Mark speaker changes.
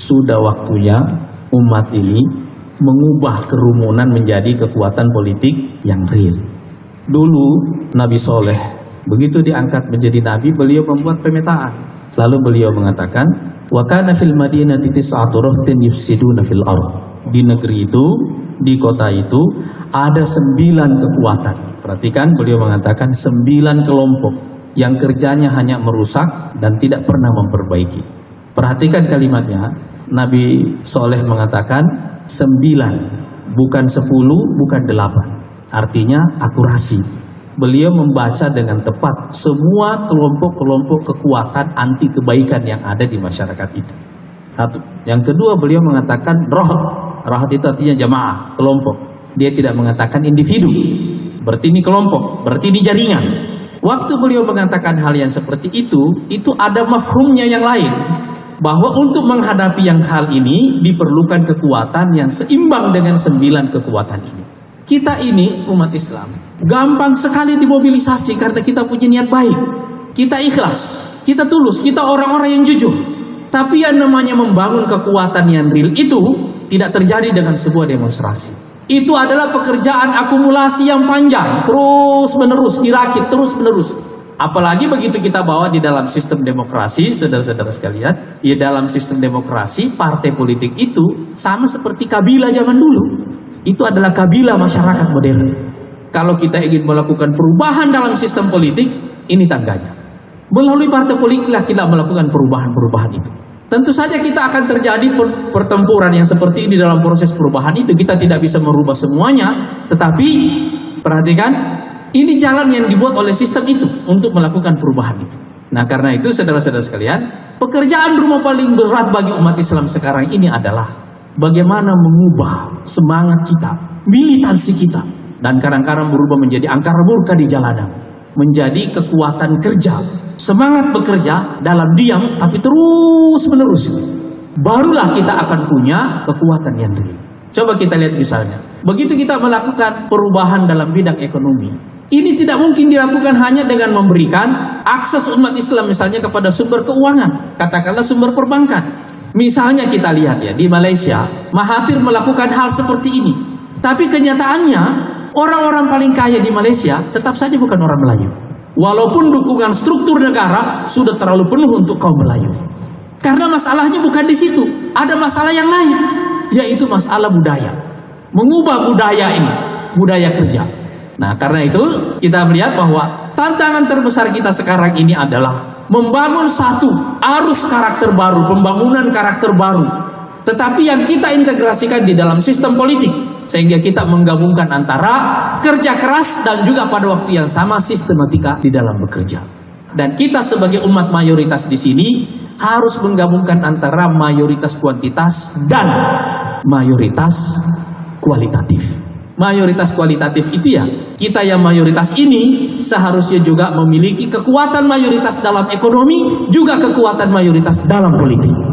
Speaker 1: sudah waktunya umat ini mengubah kerumunan menjadi kekuatan politik yang real. Dulu Nabi Soleh begitu diangkat menjadi nabi, beliau membuat pemetaan. Lalu beliau mengatakan, wa kana fil madinati tis'atu rahtin yufsiduna fil ardh. Di negeri itu, di kota itu ada 9 kekuatan. Perhatikan, beliau mengatakan 9 kelompok yang kerjanya hanya merusak dan tidak pernah memperbaiki. Perhatikan kalimatnya, Nabi Soleh mengatakan 9, bukan 10, bukan 8. Artinya akurasi. Beliau membaca dengan tepat semua kelompok-kelompok kekuatan anti kebaikan yang ada di masyarakat itu. Satu. Yang kedua, beliau mengatakan rahat. Rahat itu artinya jamaah, kelompok. Dia tidak mengatakan individu. Berarti ini kelompok, berarti di jaringan. Waktu beliau mengatakan hal yang seperti itu ada mafhumnya yang lain. Bahwa untuk menghadapi yang hal ini diperlukan kekuatan yang seimbang dengan 9 kekuatan ini. Kita ini umat Islam gampang sekali dimobilisasi karena kita punya niat baik. Kita ikhlas, kita tulus, kita orang-orang yang jujur. Tapi yang namanya membangun kekuatan yang real itu tidak terjadi dengan sebuah demonstrasi. Itu adalah pekerjaan akumulasi yang panjang, terus menerus, dirakit terus menerus. Apalagi begitu kita bawa di dalam sistem demokrasi, saudara-saudara sekalian, ya dalam sistem demokrasi, partai politik itu sama seperti kabilah zaman dulu. Itu adalah kabilah masyarakat modern. Kalau kita ingin melakukan perubahan dalam sistem politik, ini tangganya. Melalui partai politiklah kita melakukan perubahan-perubahan itu. Tentu saja kita akan terjadi pertempuran yang seperti ini dalam proses perubahan itu. Kita tidak bisa merubah semuanya, tetapi perhatikan, ini jalan yang dibuat oleh sistem itu untuk melakukan perubahan itu. Nah, karena itu saudara-saudara sekalian, pekerjaan rumah paling berat bagi umat Islam sekarang ini adalah bagaimana mengubah semangat kita, militansi kita, dan kadang-kadang berubah menjadi angkara murka di jalanan, menjadi kekuatan kerja, semangat bekerja dalam diam tapi terus menerus. Barulah kita akan punya kekuatan yang real. Coba kita lihat misalnya, begitu kita melakukan perubahan dalam bidang ekonomi, ini tidak mungkin dilakukan hanya dengan memberikan akses umat Islam misalnya kepada sumber keuangan, katakanlah sumber perbankan. Misalnya kita lihat ya, di Malaysia, Mahathir melakukan hal seperti ini. Tapi kenyataannya, orang-orang paling kaya di Malaysia tetap saja bukan orang Melayu. Walaupun dukungan struktur negara sudah terlalu penuh untuk kaum Melayu. Karena masalahnya bukan di situ. Ada masalah yang lain, yaitu masalah budaya. Mengubah budaya ini, budaya kerja. Nah, karena itu kita melihat bahwa tantangan terbesar kita sekarang ini adalah membangun satu arus karakter baru, pembangunan karakter baru. Tetapi yang kita integrasikan di dalam sistem politik, sehingga kita menggabungkan antara kerja keras dan juga pada waktu yang sama sistematika di dalam bekerja. Dan kita sebagai umat mayoritas di sini harus menggabungkan antara mayoritas kuantitas dan mayoritas kualitatif. Mayoritas kualitatif itu ya, kita yang mayoritas ini seharusnya juga memiliki kekuatan mayoritas dalam ekonomi, juga kekuatan mayoritas dalam politik.